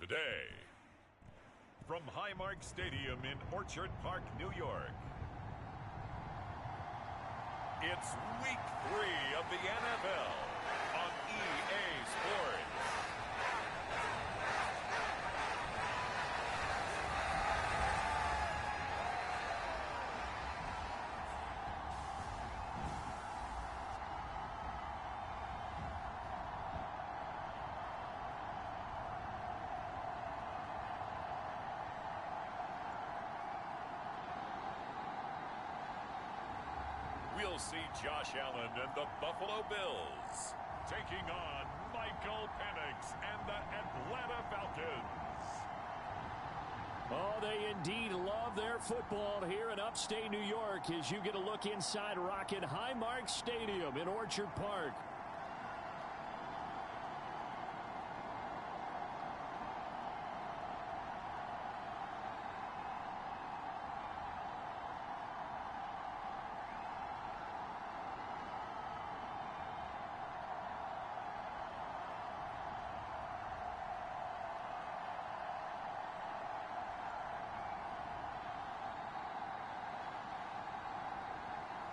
Today, from Highmark Stadium in Orchard Park, New York, it's Week 3 of the NFL on EA Sports. We'll see Josh Allen and the Buffalo Bills taking on Michael Penix and the Atlanta Falcons. Oh, they indeed love their football here in upstate New York as you get a look inside Rocket Highmark Stadium in Orchard Park.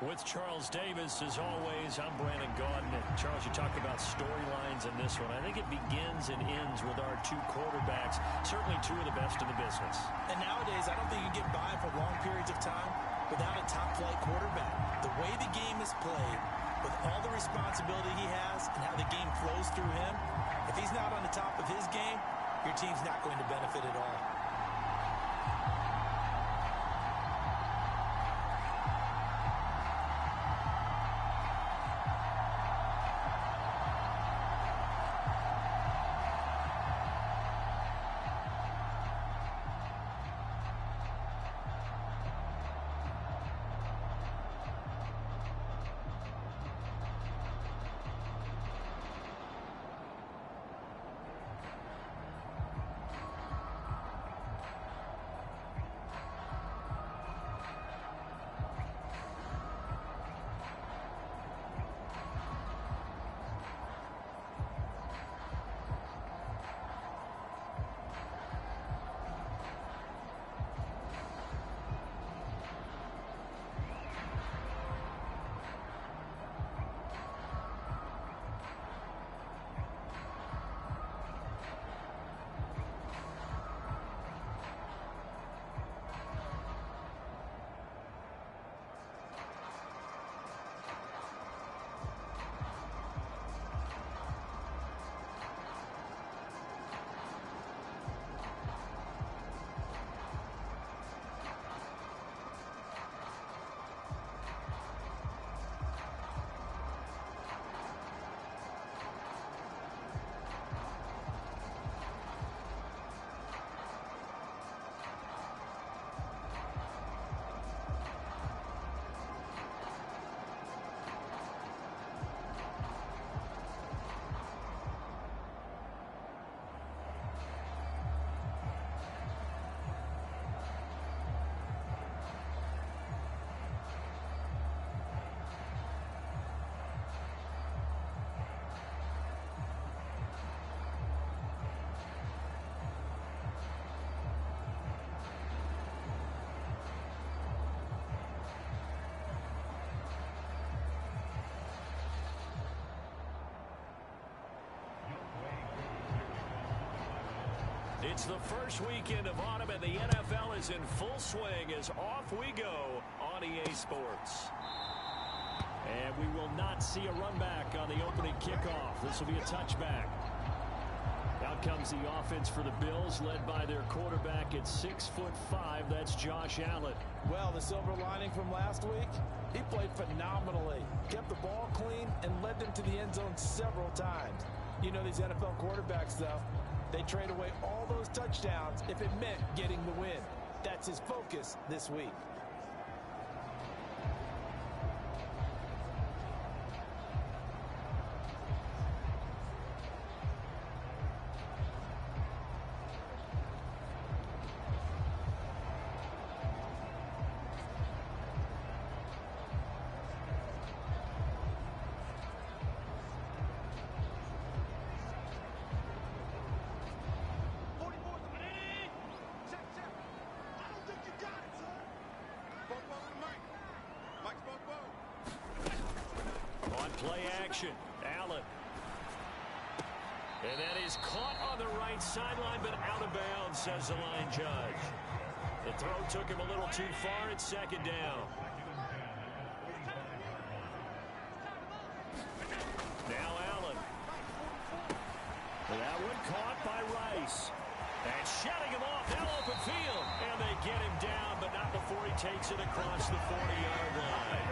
With Charles Davis, as always, I'm Brandon Gaudin. Charles, you talk about storylines in this one. I think it begins and ends with our two quarterbacks, certainly two of the best in the business. And nowadays, I don't think you get by for long periods of time without a top-flight quarterback. The way the game is played, with all the responsibility he has and how the game flows through him, if he's not on the top of his game, your team's not going to benefit at all. It's the first weekend of autumn, and the NFL is in full swing as off we go on EA Sports. And we will not see a run back on the opening kickoff. This will be a touchback. Out comes the offense for the Bills, led by their quarterback at 6'5". That's Josh Allen. Well, the silver lining from last week, he played phenomenally. Kept the ball clean and led them to the end zone several times. You know these NFL quarterbacks, though, they trade away all those touchdowns if it meant getting the win. That's his focus this week. action. Allen. And that is caught on the right sideline, but out of bounds, says the line judge. The throw took him a little too far. It's second down. Now Allen. That one caught by Rice. And shutting him off. Now open field. And they get him down, but not before he takes it across the 40-yard line.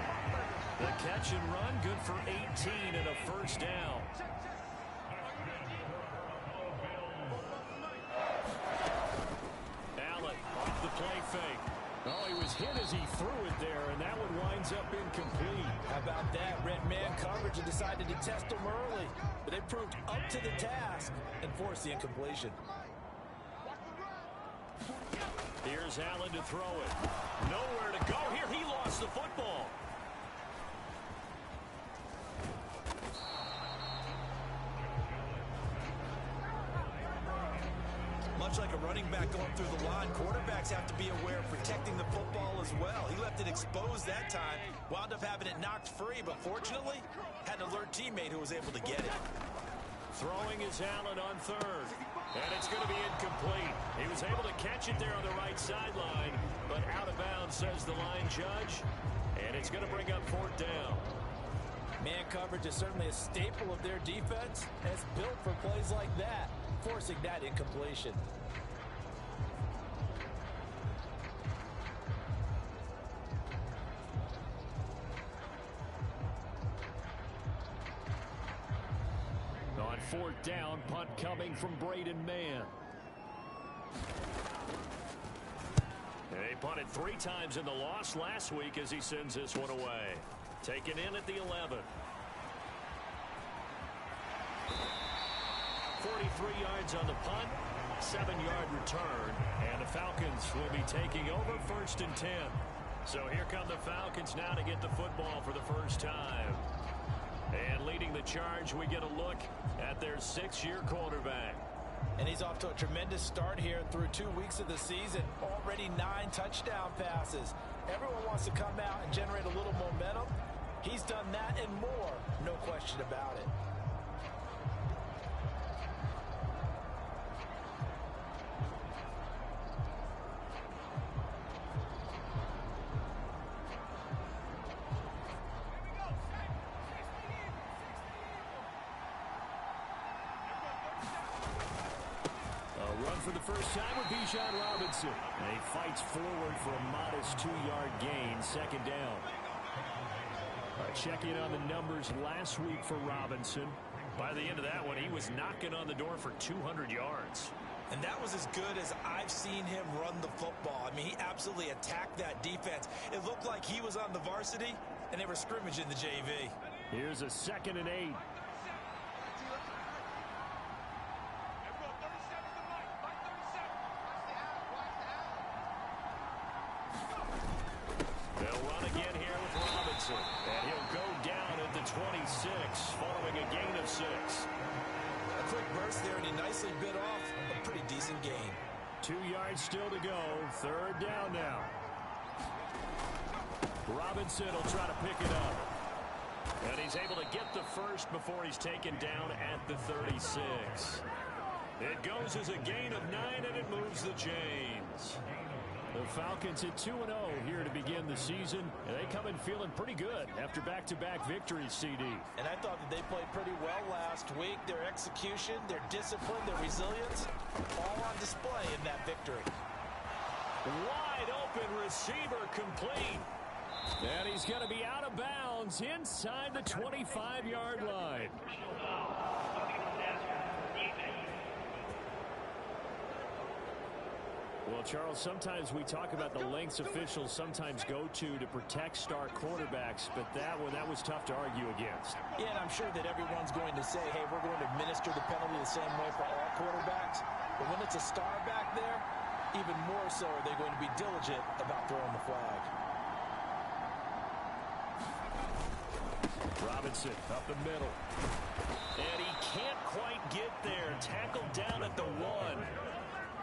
The catch and run, good for 18 and a first down. Allen off the play fake. Oh, he was hit as he threw it there, and that one winds up incomplete. How about that? Red man coverage and decided to test him early. But they proved up to the task and forced the incompletion. Here's Allen to throw it. Nowhere to go here. He lost the football. Much like a running back going through the line, quarterbacks have to be aware of protecting the football as well. He left it exposed that time, wound up having it knocked free, but fortunately, had an alert teammate who was able to get it. Throwing is Allen on third. And it's going to be incomplete. He was able to catch it there on the right sideline, but out of bounds, says the line judge. And it's going to bring up fourth down. Man coverage is certainly a staple of their defense, and it's built for plays like that, forcing that incompletion. On fourth down, punt coming from Braden Mann. They punted 3 times in the loss last week as he sends this one away. Taken in at the 11. 43 yards on the punt, 7-yard return, and the Falcons will be taking over 1st and 10. So here come the Falcons now to get the football for the first time. And leading the charge, we get a look at their 6-year quarterback. And he's off to a tremendous start here through 2 weeks of the season. Already 9 touchdown passes. Everyone wants to come out and generate a little momentum. He's done that and more, no question about it. For the first time with Bijan Robinson. And he fights forward for a modest 2-yard gain, second down. Checking on the numbers last week for Robinson. By the end of that one, he was knocking on the door for 200 yards. And that was as good as I've seen him run the football. I mean, he absolutely attacked that defense. It looked like he was on the varsity, and they were scrimmaging the JV. Here's a 2nd and 8. And he'll go down at the 26 following a gain of 6. A quick burst there, and he nicely bit off a pretty decent gain. 2 yards still to go. 3rd down now. Robinson will try to pick it up. And he's able to get the first before he's taken down at the 36. It goes as a gain of 9, and it moves the chains. The Falcons at 2-0 here to begin the season. And they come in feeling pretty good after back-to-back victories, CD. And I thought that they played pretty well last week. Their execution, their discipline, their resilience, all on display in that victory. Wide open receiver complete. And he's going to be out of bounds inside the 25-yard line. Well, Charles, sometimes we talk about the lengths officials sometimes go to protect star quarterbacks, but that was tough to argue against. Yeah, and I'm sure that everyone's going to say, hey, we're going to administer the penalty the same way for all quarterbacks. But when it's a star back there, even more so are they going to be diligent about throwing the flag. Robinson up the middle. And he can't quite get there. Tackled down at the 1.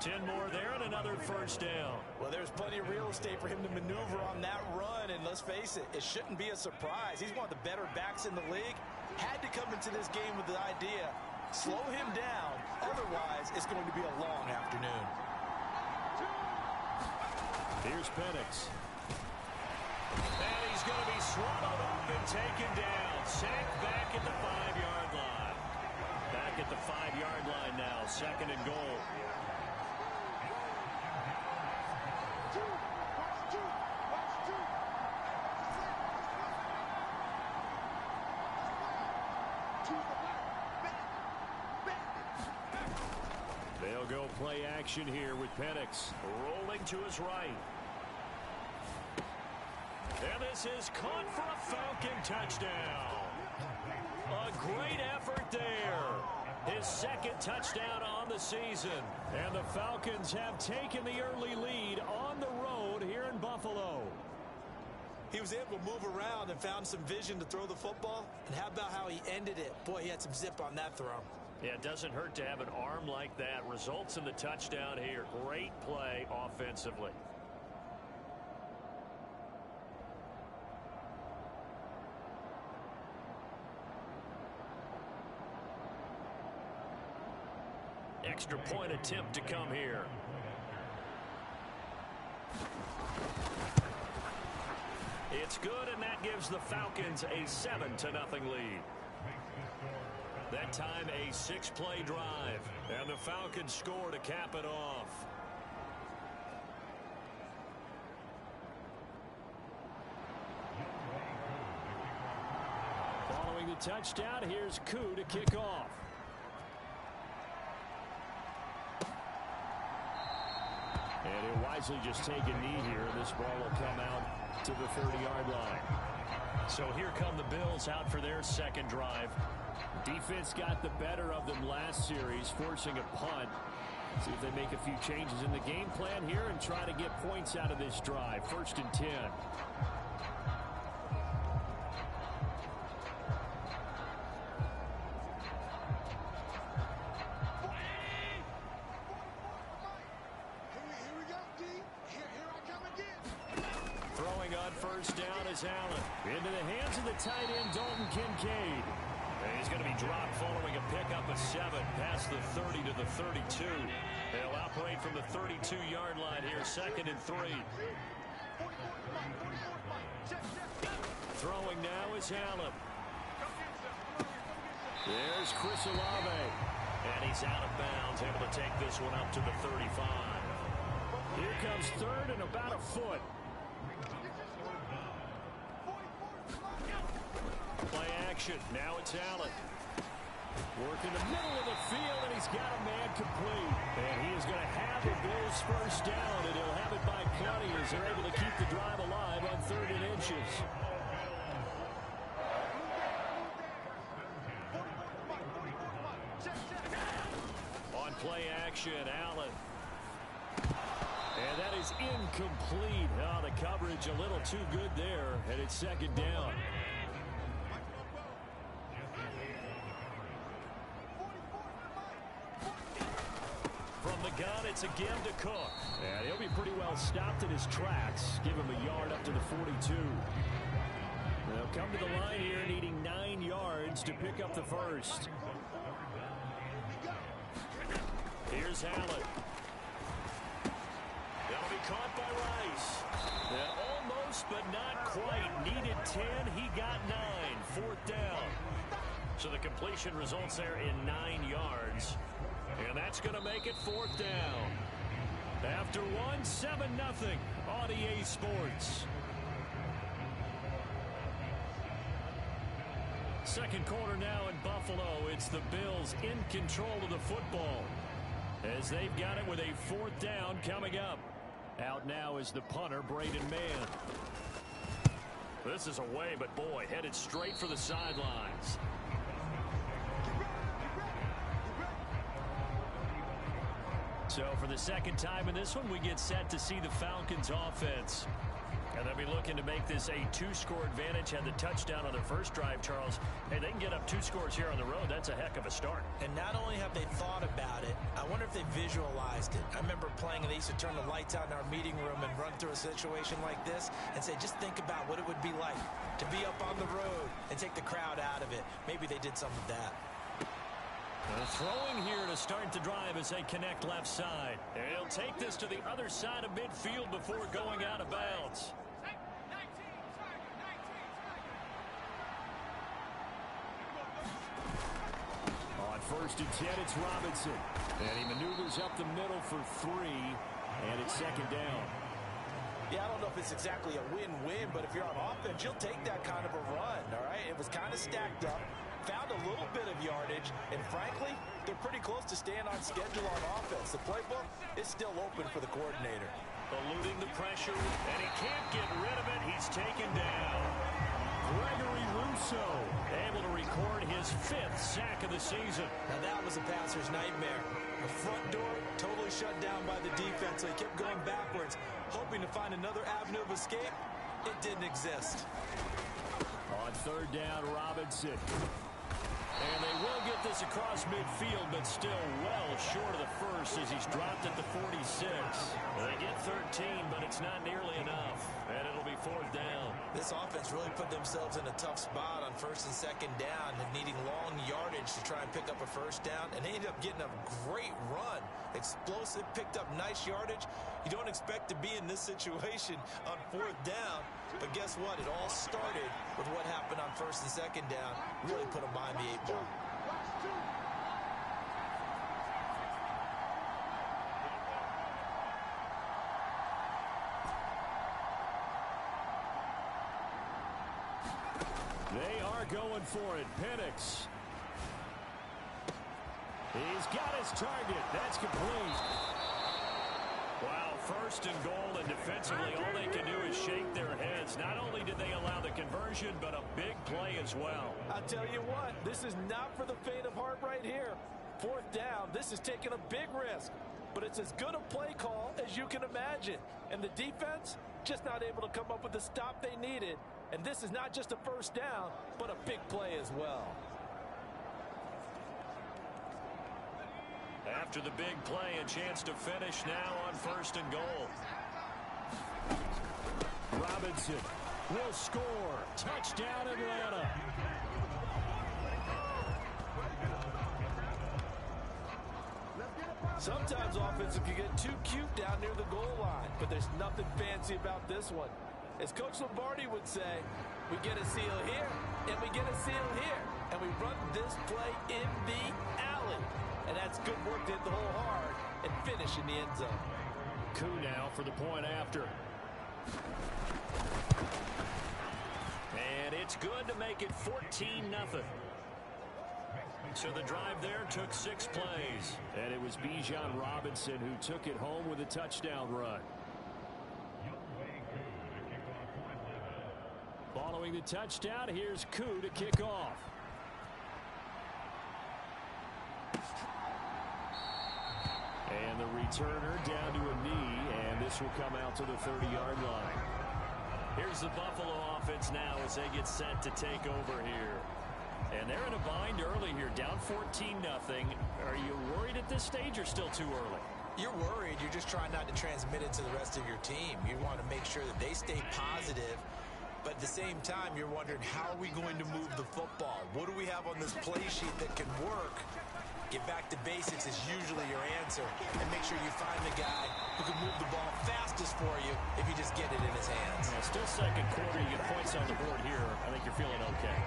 10 more there and another first down. Well, there's plenty of real estate for him to maneuver on that run, and let's face it, it shouldn't be a surprise. He's one of the better backs in the league. had to come into this game with the idea, slow him down, otherwise it's going to be a long afternoon. Here's Penix. And he's going to be swallowed up and taken down. Sacked back at the 5-yard line. Back at the 5-yard line now. 2nd and goal. They'll go play action here with Penix rolling to his right. And this is caught for a Falcon touchdown. A great effort there. His 2nd touchdown on the season. And the Falcons have taken the early lead on the road here in Buffalo. He was able to move around and found some vision to throw the football. And how about how he ended it? Boy, he had some zip on that throw. Yeah, it doesn't hurt to have an arm like that. Results in the touchdown here. Great play offensively. Extra point attempt to come here. It's good, and that gives the Falcons a 7-0 lead. That time a 6-play drive, and the Falcons score to cap it off. Following the touchdown, here's Koo to kick off. And he'll wisely just take a knee here. This ball will come out to the 30-yard line. So here come the Bills out for their 2nd drive. Defense got the better of them last series, forcing a punt. See if they make a few changes in the game plan here and try to get points out of this drive. 1st and 10. Allen into the hands of the tight end Dalton Kincaid. And he's going to be dropped following a pickup of 7 past the 30 to the 32. They'll operate from the 32-yard line here. 2nd and 3. Throwing now is Allen. There's Chris Olave. And he's out of bounds, able to take this one up to the 35. Here comes 3rd and about a foot. Play action. Now it's Allen. Work in the middle of the field, and he's got a man complete. And he is going to have the Bills 1st down, and he'll have it by plenty as they're able to keep the drive alive on 3rd and inches. On play action, Allen. And that is incomplete. Oh, the coverage a little too good there, and it's 2nd down. From the gun, it's again to Cook. And he'll be pretty well stopped in his tracks. Give him a yard up to the 42. They'll come to the line here needing 9 yards to pick up the 1st. Here's Allen. That'll be caught by Rice. And almost, but not quite. Needed 10. He got 9. 4th down. So the completion results there in 9 yards. And that's going to make it 4th down. After 1, 7-0 on EA Sports. 2nd quarter now in Buffalo. It's the Bills in control of the football as they've got it with a 4th down coming up. Out now is the punter, Braden Mann. This is away, but boy, headed straight for the sidelines. So for the 2nd time in this one, we get set to see the Falcons offense. And they'll be looking to make this a two-score advantage. Had the touchdown on their first drive, Charles. Hey, they can get up 2 scores here on the road. That's a heck of a start. And not only have they thought about it, I wonder if they visualized it. I remember playing, and they used to turn the lights out in our meeting room and run through a situation like this and say, just think about what it would be like to be up on the road and take the crowd out of it. Maybe they did some of that. Throwing here to start the drive as they connect left side. And he'll take this to the other side of midfield before going out of bounds. On 1st and 10, it's Robinson. And he maneuvers up the middle for 3. And it's 2nd down. Yeah, I don't know if it's exactly a win-win, but if you're on offense, you'll take that kind of a run, all right? It was kind of stacked up, found a little bit of yardage, and frankly, they're pretty close to staying on schedule on offense. The playbook is still open for the coordinator. Eluding the pressure, and he can't get rid of it. He's taken down. Gregory Rousseau able to record his 5th sack of the season. Now that was a passer's nightmare. The front door totally shut down by the defense, so he kept going backwards, hoping to find another avenue of escape. It didn't exist. On 3rd down, Robinson. And they will get this across midfield, but still well short of the first as he's dropped at the 46. They get 13, but it's not nearly enough. And it'll be 4th down. This offense really put themselves in a tough spot on 1st and 2nd down and needing long yardage to try and pick up a 1st down. And they ended up getting a great run. Explosive, picked up nice yardage. You don't expect to be in this situation on 4th down. But guess what? It all started with what happened on 1st and 2nd down. Really put them behind the 8 ball. They are going for it. Penix. He's got his target. That's complete. Wow, 1st and goal, and defensively all they can do is shake their heads. Not only did they allow the conversion, but a big play as well. I'll tell you what, this is not for the faint of heart right here. 4th down, this is taking a big risk. But it's as good a play call as you can imagine. And the defense just not able to come up with the stop they needed. And this is not just a 1st down, but a big play as well. After the big play, a chance to finish now on 1st and goal. Robinson will score. Touchdown, Atlanta. Sometimes offenses can get too cute down near the goal line, but there's nothing fancy about this one. As Coach Lombardi would say, we get a seal here, and we get a seal here, and we run this play in the alley. And that's good work to hit the hole hard and finish in the end zone. Coup now for the point after. And it's good to make it 14-0. So the drive there took 6 plays. And it was Bijan Robinson who took it home with a touchdown run. Following the touchdown, here's Coup to kick off. And the returner down to a knee, and this will come out to the 30-yard line. Here's the Buffalo offense now as they get set to take over here. And they're in a bind early here, down 14-0. Are you worried at this stage or still too early? You're worried. You're just trying not to transmit it to the rest of your team. You want to make sure that they stay positive. But at the same time, you're wondering, how are we going to move the football? What do we have on this play sheet that can work? Get back to basics is usually your answer. And make sure you find the guy who can move the ball fastest for you if you just get it in his hands. Yeah, still 2nd quarter. You get points on the board here. I think you're feeling okay.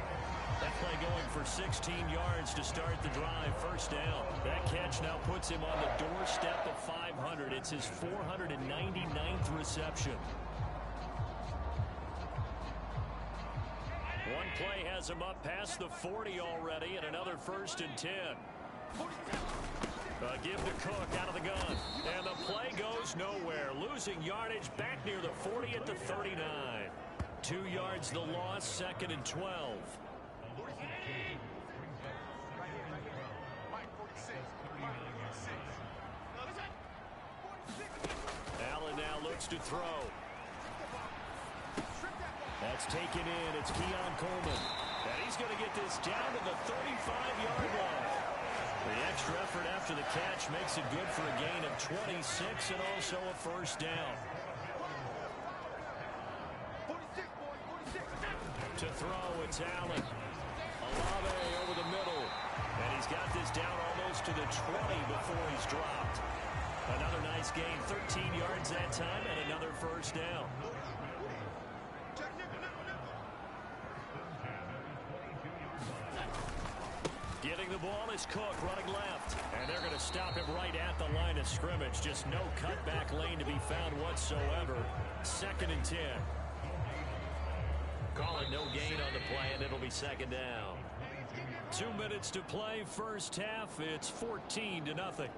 That play going for 16 yards to start the drive. 1st down. That catch now puts him on the doorstep of 500. It's his 499th reception. One play has him up past the 40 already, and another 1st and 10. Give to Cook out of the gun. And the play goes nowhere. Losing yardage back near the 40 at the 39. 2 yards the loss, 2nd and 12. Allen now looks to throw. That's taken in. It's Keon Coleman. And he's going to get this down to the 35-yard line. The extra effort after the catch makes it good for a gain of 26 and also a first down. To throw, it's Allen. Olave over the middle. And he's got this down almost to the 20 before he's dropped. Another nice gain, 13 yards that time, and another first down. Getting the ball is Cook running left. And they're going to stop him right at the line of scrimmage. Just no cutback lane to be found whatsoever. 2nd and 10. Call it no gain on the play, and it'll be 2nd down. 2 minutes to play, first half. It's 14-0.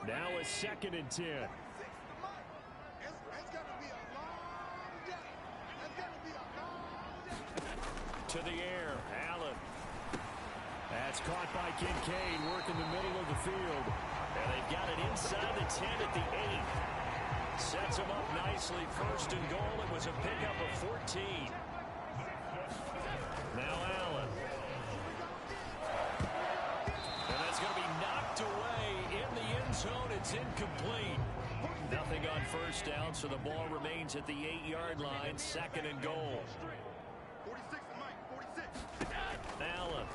Now a 2nd and 10. To the air, Allen. That's caught by Kincaid, working the middle of the field. And they've got it inside the 10 at the 8. Sets him up nicely. 1st and goal. It was a pickup of 14. Now Allen. And that's going to be knocked away in the end zone. It's incomplete. Nothing on first down, so the ball remains at the 8-yard line. 2nd and goal. Allen.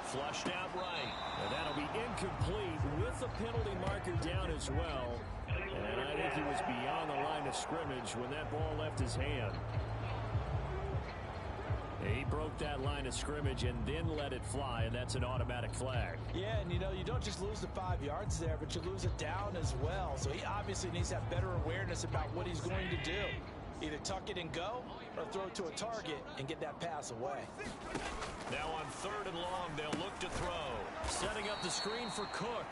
Flushed out right. And that'll be incomplete with the penalty marker down as well. And I think he was beyond the line of scrimmage when that ball left his hand. He broke that line of scrimmage and then let it fly, and that's an automatic flag. Yeah, and you know, you don't just lose the 5 yards there, but you lose it down as well. So he obviously needs to have better awareness about what he's going to do. Either tuck it and go or throw it to a target and get that pass away. Now on 3rd and long, they'll look to throw. Setting up the screen for Cook.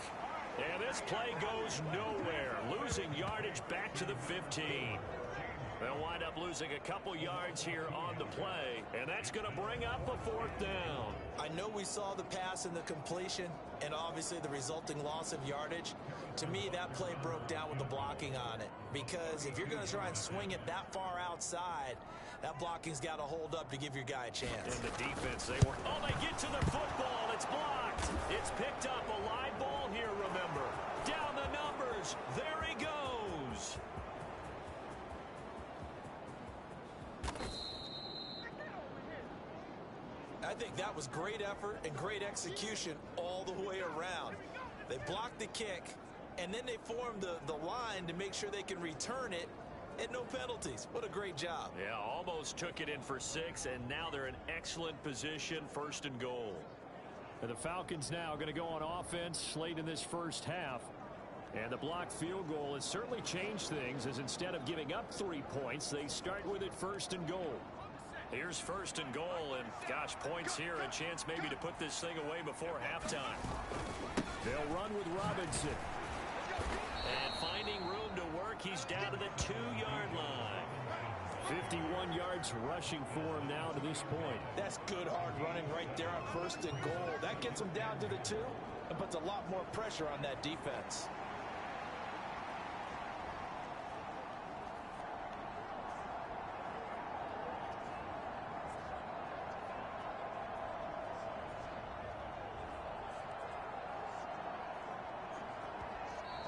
And this play goes nowhere. Losing yardage back to the 15. They'll wind up losing a couple yards here on the play, and that's going to bring up a 4th down. I know we saw the pass and the completion and obviously the resulting loss of yardage. To me, that play broke down with the blocking on it, because if you're going to try and swing it that far outside, that blocking's got to hold up to give your guy a chance. And the defense, they get to the football. It's blocked. It's picked up. A live ball here, remember. Down the numbers. There he goes. I think that was great effort and great execution all the way around. They blocked the kick, and then they formed the line to make sure they can return it, and no penalties. What a great job. Yeah, almost took it in for 6, and now they're in excellent position, 1st and goal. And the Falcons now going to go on offense late in this first half. And the blocked field goal has certainly changed things, as instead of giving up 3 points, they start with it 1st and goal. Here's 1st and goal, and gosh, points here, a chance maybe to put this thing away before halftime. They'll run with Robinson. And finding room to work, he's down to the 2-yard line. 51 yards rushing for him now to this point. That's good hard running right there on 1st and goal. That gets him down to the 2 and puts a lot more pressure on that defense.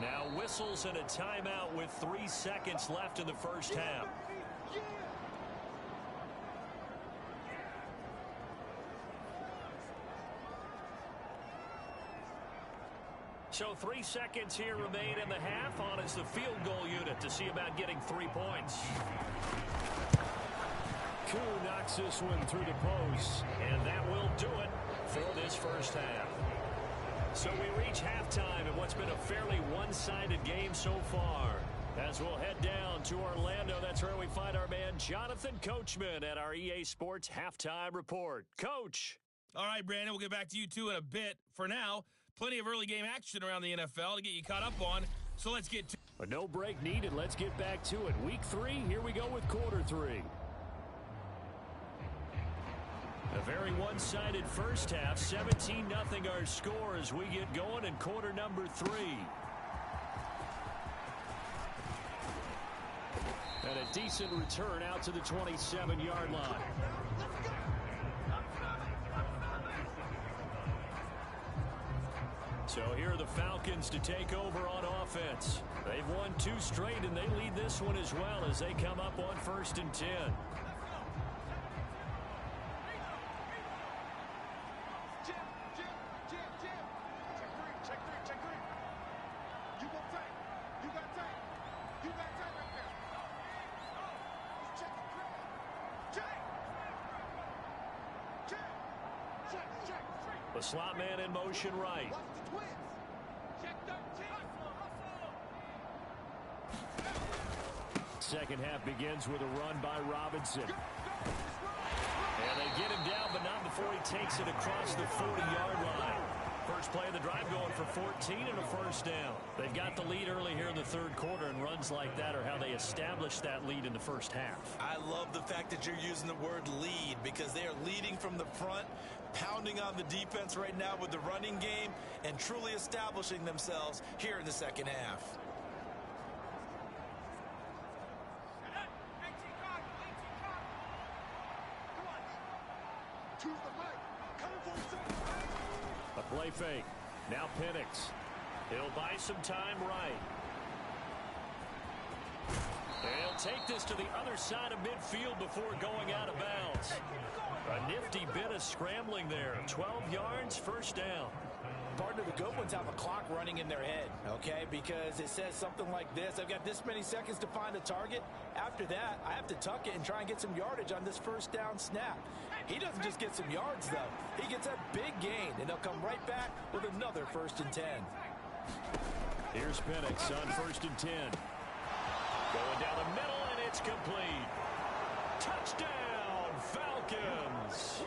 Now whistles and a timeout with 3 seconds left in the first half. So 3 seconds here remain in the half. On is the field goal unit to see about getting 3 points. Koo knocks this one through the post, and that will do it for this first half. So we reach halftime in what's been a fairly one-sided game so far. As we'll head down to Orlando, that's where we find our man Jonathan Coachman at our EA Sports Halftime Report. Coach. All right, Brandon, we'll get back to you two in a bit. For now, plenty of early game action around the NFL to get you caught up on. So let's get to it. But no break needed. Let's get back to it. Week 3, here we go with quarter 3. A very one-sided first half. 17-0 our score as we get going in quarter number 3. And a decent return out to the 27-yard line. So here are the Falcons to take over on offense. They've won 2 straight, and they lead this one as well as they come up on 1st and 10. The slot man in motion right. Second half begins with a run by Robinson. And they get him down, but not before he takes it across the 40-yard line. First play of the drive going for 14 and a first down. They've got the lead early here in the 3rd quarter, and runs like that are how they establish that lead in the first half. I love the fact that you're using the word lead because they are leading from the front, pounding on the defense right now with the running game, and truly establishing themselves here in the second half. A play fake. Now Penix. He'll buy some time right. They'll take this to the other side of midfield before going out of bounds. A nifty bit of scrambling there. 12 yards, first down. Partner, the good ones have a clock running in their head, okay? Because it says something like this. I've got this many seconds to find a target. After that, I have to tuck it and try and get some yardage on this first down snap. He doesn't just get some yards, though. He gets a big gain, and they'll come right back with another 1st and 10. Here's Penix on 1st and 10. Going down the middle, and it's complete. Touchdown, Falcons.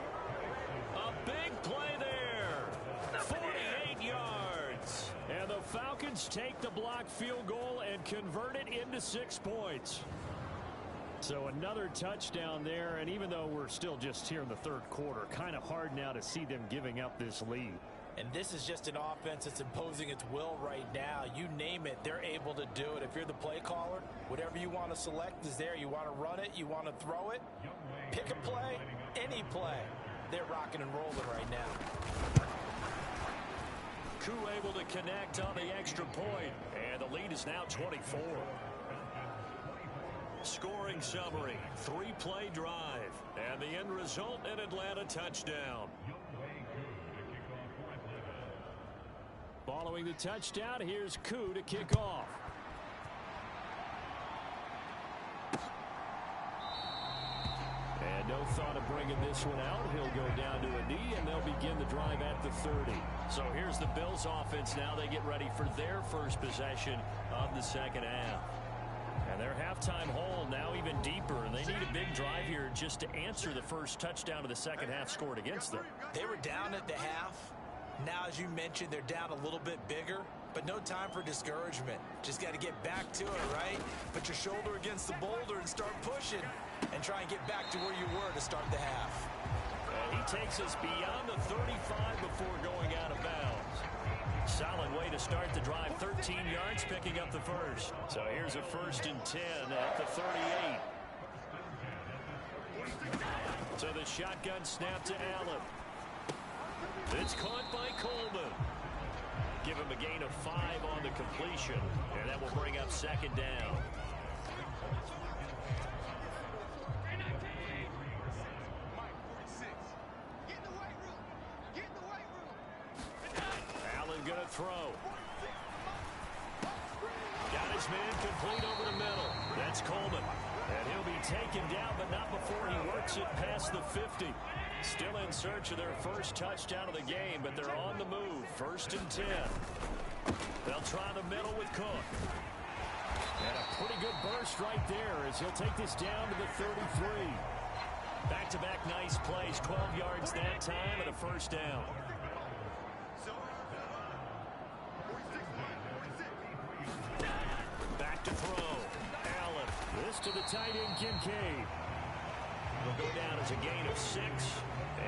A big play there. 48 yards. And the Falcons take the block field goal and convert it into 6 points. So another touchdown there, and even though we're still just here in the 3rd quarter, kind of hard now to see them giving up this lead. And this is just an offense that's imposing its will right now. You name it, they're able to do it. If you're the play caller, whatever you want to select is there. You want to run it, you want to throw it, pick a play, any play. They're rocking and rolling right now. Koo able to connect on the extra point, and the lead is now 24. Scoring summary, 3-play drive, and the end result, an Atlanta touchdown. Following the touchdown, here's Koo to kick off. And no thought of bringing this one out. He'll go down to a knee, and they'll begin the drive at the 30. So here's the Bills offense now. They get ready for their first possession of the second half. And their halftime hole now even deeper, and they need a big drive here just to answer the first touchdown of the second half scored against them. They were down at the half. Now, as you mentioned, they're down a little bit bigger, but no time for discouragement. Just got to get back to it, right? Put your shoulder against the boulder and start pushing and try and get back to where you were to start the half. And he takes us beyond the 35 before going out of bounds. Solid way to start the drive. 13 yards, picking up the first. So here's a 1st and 10 at the 38. So the shotgun snap to Allen. It's caught by Coleman. Give him a gain of 5 on the completion, and that will bring up second down. Allen gonna throw. Got his man complete over the middle. That's Coleman. And he'll be taken down, but not before he works it past the 50. Still in search of their first touchdown of the game, but they're on the move. 1st and 10. They'll try the middle with Cook. And a pretty good burst right there as he'll take this down to the 33. Back-to-back nice plays. 12 yards that time and a first down. Back to throw. Allen. This to the tight end, Kincaid. It'll go down as a gain of 6,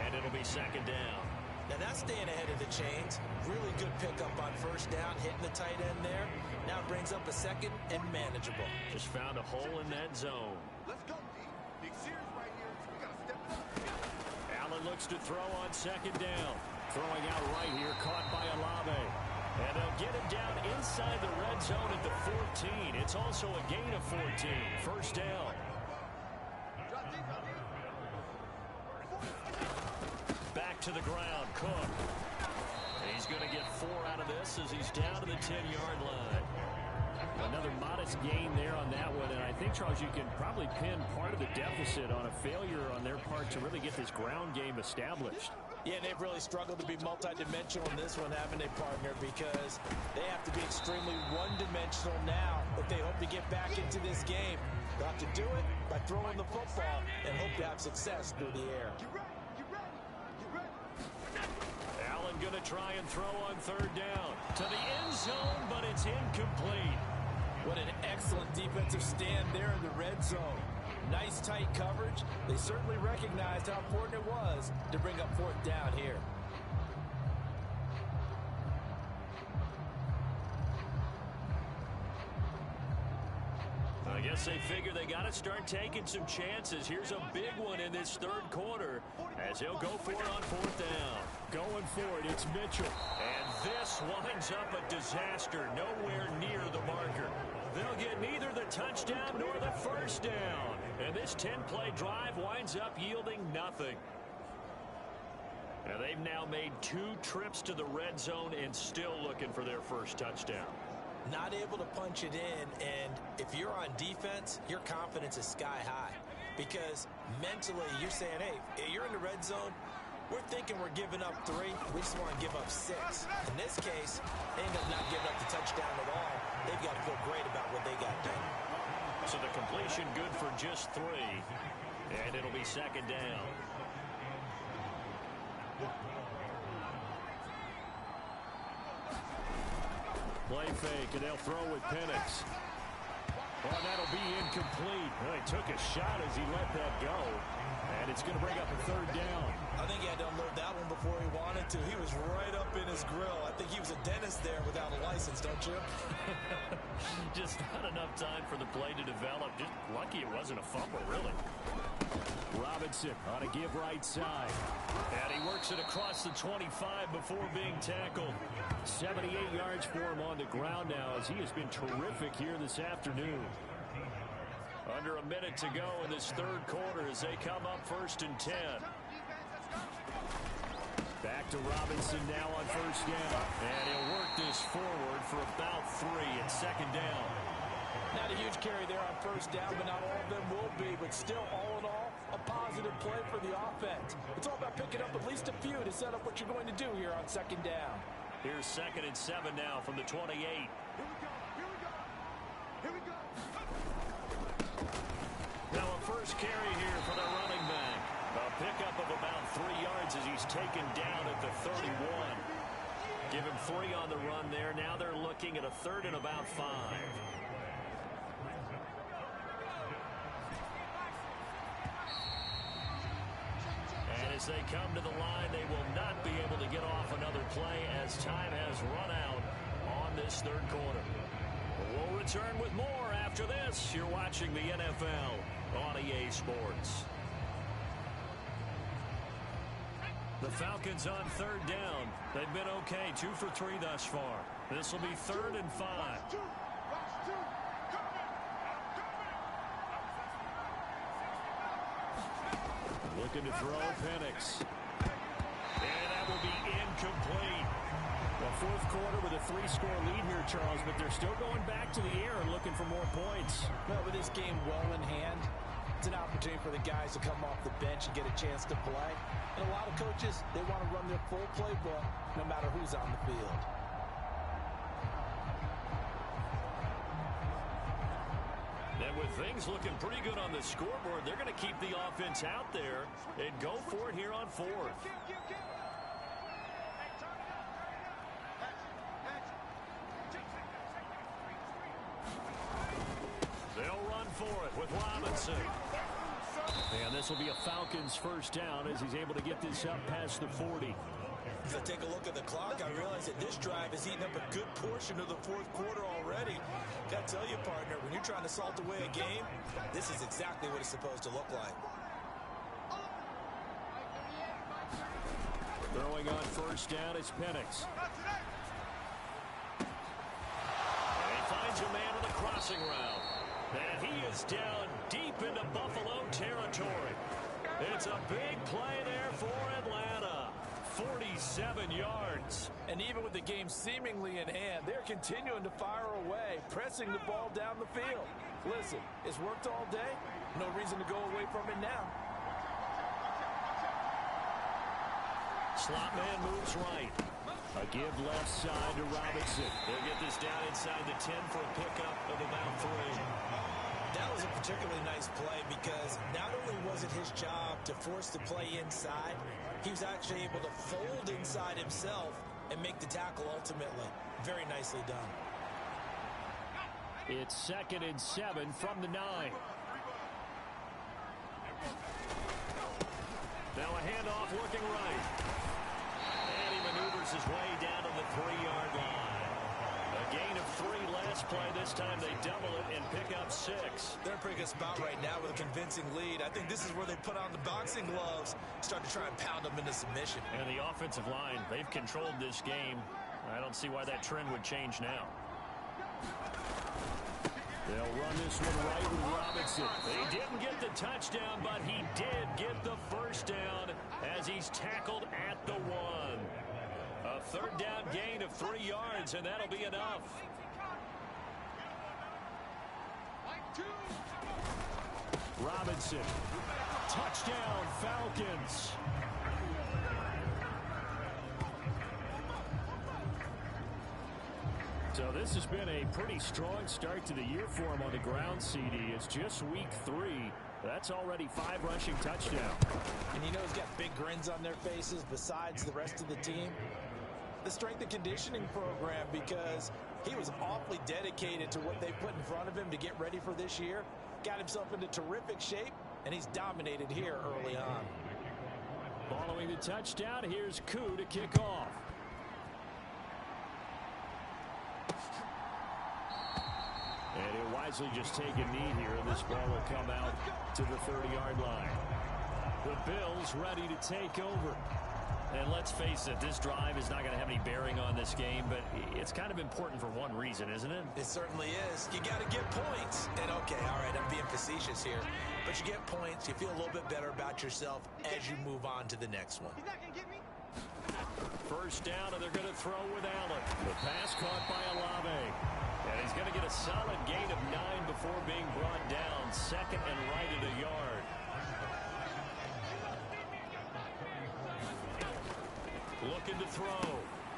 and it'll be second down. Now that's staying ahead of the chains. Really good pickup on first down, hitting the tight end there. Now brings up a second and manageable. Just found a hole in that zone. Let's go, D. Big series right here, so we got to step it up. Allen looks to throw on second down. Throwing out right here, caught by Olave. And they'll get him down inside the red zone at the 14. It's also a gain of 14. First down. Back to the ground, Cook. And he's going to get 4 out of this as he's down to the 10-yard line. Another modest gain there on that one, and I think, Charles, you can probably pin part of the deficit on a failure on their part to really get this ground game established. Yeah, they've really struggled to be multidimensional in this one, haven't they, partner, because they have to be extremely one-dimensional now if they hope to get back into this game. They'll have to do it by throwing the football and hope to have success through the air. Allen going to try and throw on third down to the end zone, but it's incomplete. What an excellent defensive stand there in the red zone. Nice tight coverage. They certainly recognized how important it was to bring up fourth down here. I guess they figure they got to start taking some chances. Here's a big one in this third quarter as he'll go for it on fourth down. Going for it, it's Mitchell. And this winds up a disaster, nowhere near the marker. They'll get neither the touchdown nor the first down. And this 10-play drive winds up yielding nothing. Now they've now made 2 trips to the red zone and still looking for their first touchdown. Not able to punch it in, and if you're on defense, your confidence is sky high. Because mentally, you're saying, hey, you're in the red zone, we're thinking we're giving up 3, we just want to give up 6. In this case, they end up not giving up the touchdown at all. They've got to feel great about what they got done. So the completion good for just 3, and it'll be second down. Play fake, and they'll throw with Penix. Oh, that'll be incomplete. Well, he took a shot as he let that go, and it's going to bring up a third down. I think he had to unload that one before he wanted to. He was right up in his grill. I think he was a dentist there without a license, don't you? Just not enough time for the play to develop. Just lucky it wasn't a fumble, really. Robinson on a give right side. And he works it across the 25 before being tackled. 78 yards for him on the ground now as he has been terrific here this afternoon. Under a minute to go in this third quarter as they come up first and 10. Back to Robinson now on first down. And he'll work this forward for about 3 at second down. Not a huge carry there on first down, but not all of them will be. But still, all in all, a positive play for the offense. It's all about picking up at least a few to set up what you're going to do here on second down. Here's second and 7 now from the 28. Here we go. Now a first carry here for the running back. A pickup of about 3 yards as he's taken down at the 31. Give him 3 on the run there. Now they're looking at a third and about 5. And as they come to the line, they will not be able to get off another play as time has run out on this third quarter. We'll return with more after this. You're watching the NFL on EA Sports. The Falcons on third down. They've been okay, 2 for 3 thus far. This will be third and 5. Looking to throw Penix. And that will be incomplete. Well, fourth quarter with a 3-score lead here, Charles, but they're still going back to the air and looking for more points. Well, with this game well in hand, it's an opportunity for the guys to come off the bench and get a chance to play. And a lot of coaches, they want to run their full playbook no matter who's on the field. And with things looking pretty good on the scoreboard, they're going to keep the offense out there and go for it here on fourth. They'll run for it with Robinson. And this will be a Falcons first down as he's able to get this up past the 40. As I take a look at the clock, I realize that this drive has eaten up a good portion of the fourth quarter already. Gotta tell you, partner, when you're trying to salt away a game, this is exactly what it's supposed to look like. Throwing on first down is Penix. And he finds a man on the crossing route. And he is down deep into Buffalo territory. It's a big play there for Atlanta. 47 yards. And even with the game seemingly in hand, they're continuing to fire away, pressing the ball down the field. Listen, it's worked all day. No reason to go away from it now. Slot man moves right. A give left side to Robinson. They'll get this down inside the 10 for a pickup of about 3. That was a particularly nice play because not only was it his job to force the play inside, he was actually able to fold inside himself and make the tackle ultimately. Very nicely done. It's 2nd and 7 from the 9. Now a handoff looking right. And he maneuvers his way down to the 3-yard line. A gain of 3 last play. This time they double it and pick up 6. They're in a pretty good spot right now with a convincing lead. I think this is where they put on the boxing gloves, start to try and pound them into submission. And the offensive line, they've controlled this game. I don't see why that trend would change now. They'll run this one right with Robinson. He didn't get the touchdown, but he did get the first down as he's tackled at the 1. A 3rd down gain of 3 yards, and that'll be enough. Robinson. Touchdown, Falcons. So this has been a pretty strong start to the year for him on the ground, CD. It's just week 3. That's already 5 rushing touchdowns. And you know he's got big grins on their faces besides the rest of the team. The strength and conditioning program, because he was awfully dedicated to what they put in front of him to get ready for this year. Got himself into terrific shape, and he's dominated here early on. Following the touchdown, here's Koo to kick off. And he'll wisely just take a knee here, and this ball will come out to the 30-yard line. The Bills ready to take over. And let's face it, this drive is not going to have any bearing on this game, but it's kind of important for one reason, isn't it? It certainly is. You got to get points. And okay, all right, I'm being facetious here. But you get points, you feel a little bit better about yourself as you move on to the next one. He's not going to get me. First down, and they're going to throw with Allen. The pass caught by Olave. And he's going to get a solid gain of 9 before being brought down. 2nd and right at a yard. Looking to throw.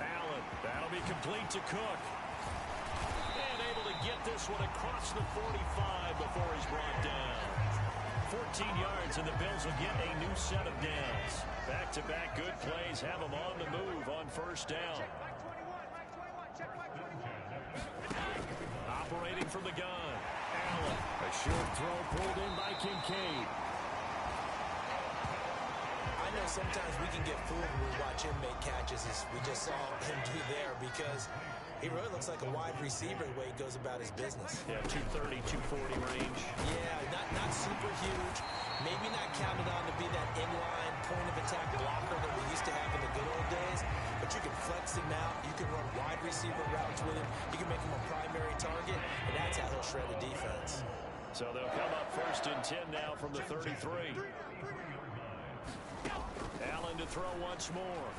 Allen. That'll be complete to Cook. And able to get this one across the 45 before he's brought down. 14 yards, and the Bills will get a new set of downs. Back-to-back good plays have them on the move on first down. Operating from the gun. Allen. A short throw pulled in by Kincaid. I know sometimes we can get fooled when we watch him make catches, as we just saw him do there, because he really looks like a wide receiver the way he goes about his business. Yeah, 230, 240 range. Yeah, not super huge. Maybe not counted on to be that inline point-of-attack blocker that we used to have in the good old days, but you can flex him out. You can run wide receiver routes with him. You can make him a primary target, and that's how he'll shred a defense. So they'll come up 1st and 10 now from the 33. Allen to throw once more.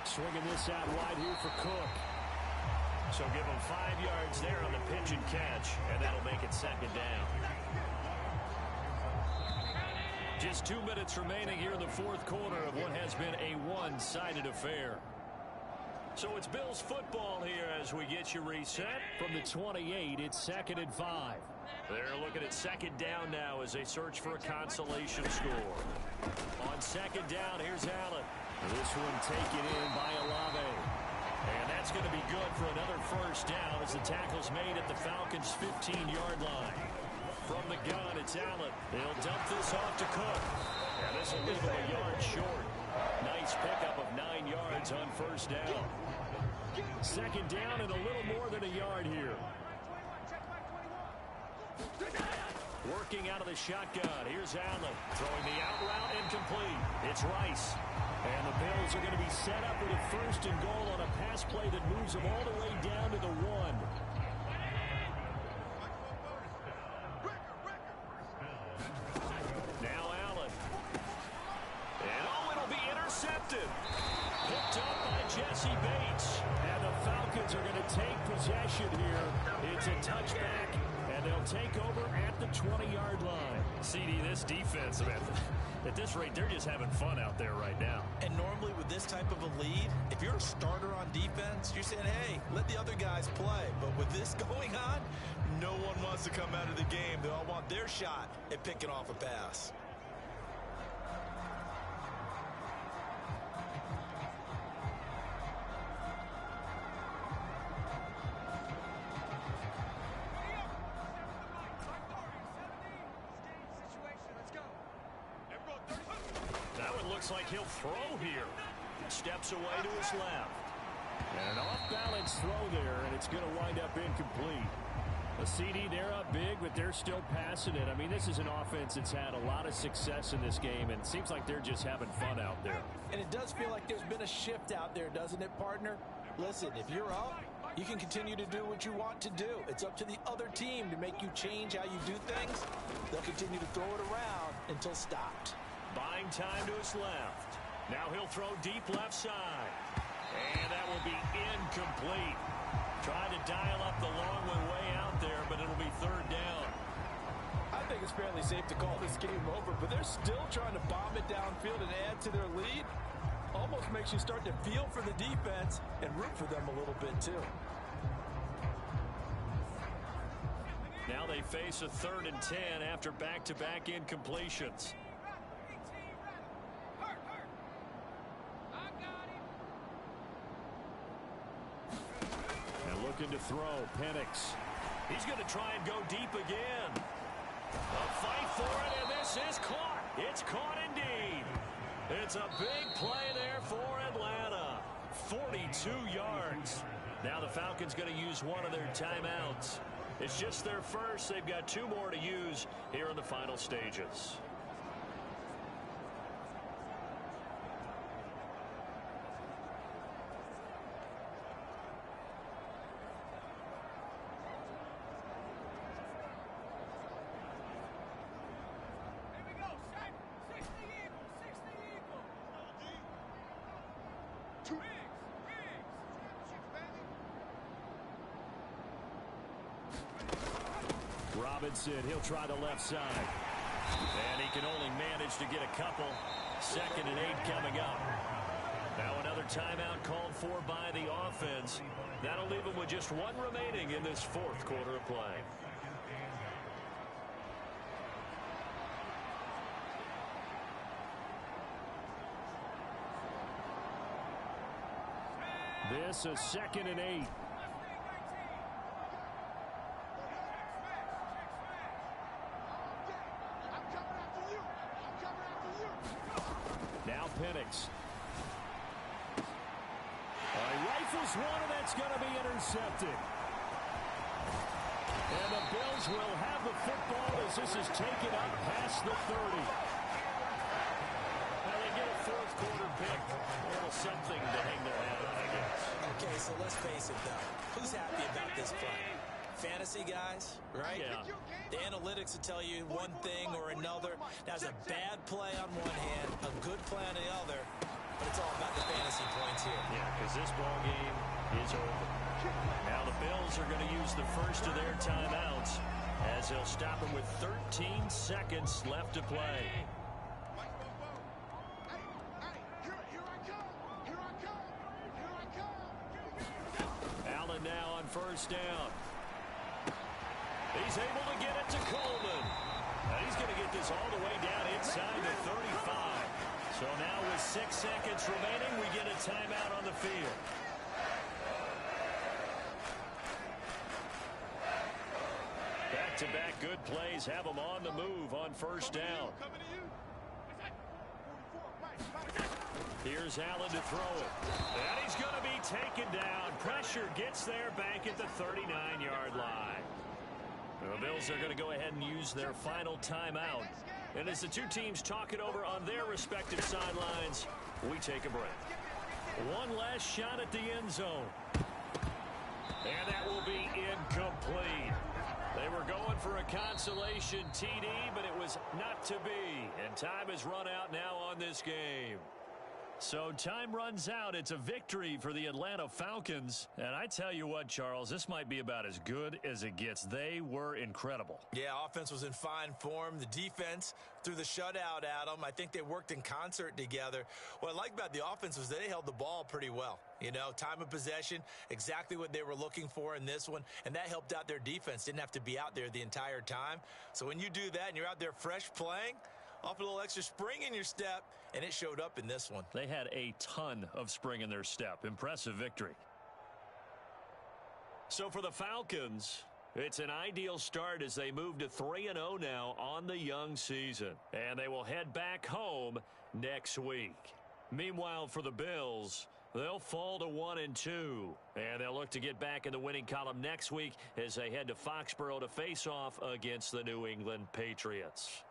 Swinging this out wide here for Cook. So give him 5 yards there on the pitch and catch, and that'll make it 2nd down. Just 2 minutes remaining here in the fourth quarter of what has been a one-sided affair. So it's Bills football here as we get you reset. From the 28, it's 2nd and 5. They're looking at 2nd down now as they search for a consolation score. On 2nd down, here's Allen. This one taken in by Olave. And that's going to be good for another first down as the tackle's made at the Falcons' 15-yard line. From the gun, it's Allen. They'll dump this off to Cook. And this will leave him a yard short. Nice pickup of 9 yards on first down. Second down and a little more than a yard here. Working out of the shotgun. Here's Allen. Throwing the out route incomplete. It's Rice. And the Bills are going to be set up with a first and goal on a pass play that moves them all the way down to the 1. Now Allen. And it'll be intercepted. Picked up by Jesse Bates. And the Falcons are going to take possession here. It's a touchback. And they'll take over at the 20-yard line. CD, this defense, man, at this rate, they're just having fun out there right now. And normally with this type of a lead, if you're a starter on defense, you're saying, hey, let the other guys play. But with this going on, no one wants to come out of the game. They all want their shot at picking off a pass. Looks like he'll throw here. Steps away to his left. And an off-balance throw there, and it's going to wind up incomplete. The CD, they're up big, but they're still passing it. I mean, this is an offense that's had a lot of success in this game, and it seems like they're just having fun out there. And it does feel like there's been a shift out there, doesn't it, partner? Listen, if you're up, you can continue to do what you want to do. It's up to the other team to make you change how you do things. They'll continue to throw it around until stopped. Buying time to his left. Now he'll throw deep left side. And that will be incomplete. Trying to dial up the long one way out there, but it'll be third down. I think it's fairly safe to call this game over, but they're still trying to bomb it downfield and add to their lead. Almost makes you start to feel for the defense and root for them a little bit, too. Now they face a 3rd and 10 after back-to-back incompletions. Looking to throw. Penix. He's going to try and go deep again. A fight for it, and this is caught. It's caught indeed. It's a big play there for Atlanta. 42 yards. Now the Falcons going to use one of their timeouts. It's just their first. They've got 2 more to use here in the final stages. Robinson, he'll try the left side. And he can only manage to get a couple. 2nd and 8 coming up. Now another timeout called for by the offense. That'll leave him with just 1 remaining in this 4th quarter of play. This is 2nd and 8. Now Penix. He rifles one, and that's going to be intercepted. And the Bills will have the football as this is taken up past the 30. Now they get a 4th quarter pick. A little something to hang their hat on, I guess. Okay, so let's face it, though. Who's happy about this play? Fantasy guys, right? Yeah. The analytics will tell you one thing or another. That's a bad play on one hand, a good play on the other, but it's all about the fantasy points here. Yeah, because this ball game is over. Now the Bills are going to use the first of their timeouts as they'll stop it with 13 seconds left to play. Allen now on first down. He's able to get it to Coleman. Now he's going to get this all the way down inside the 35. So now with 6 seconds remaining, we get a timeout on the field. Back-to-back good plays have them on the move on first down. Here's Allen to throw it. And he's going to be taken down. Pressure gets there back at the 39-yard line. The Bills are going to go ahead and use their final timeout. And as the two teams talk it over on their respective sidelines, we take a break. One last shot at the end zone. And that will be incomplete. They were going for a consolation TD, but it was not to be. And time has run out now on this game. So time runs out. It's a victory for the Atlanta Falcons. And I tell you what, Charles, this might be about as good as it gets. They were incredible. Yeah, offense was in fine form. The defense threw the shutout at them. I think they worked in concert together. What I like about the offense was they held the ball pretty well. You know, time of possession, exactly what they were looking for in this one. And that helped out their defense. Didn't have to be out there the entire time. So when you do that and you're out there fresh playing, off a little extra spring in your step, and it showed up in this one. They had a ton of spring in their step. Impressive victory. So for the Falcons, it's an ideal start as they move to 3-0 now on the young season. And they will head back home next week. Meanwhile, for the Bills, they'll fall to 1-2. And they'll look to get back in the winning column next week as they head to Foxborough to face off against the New England Patriots.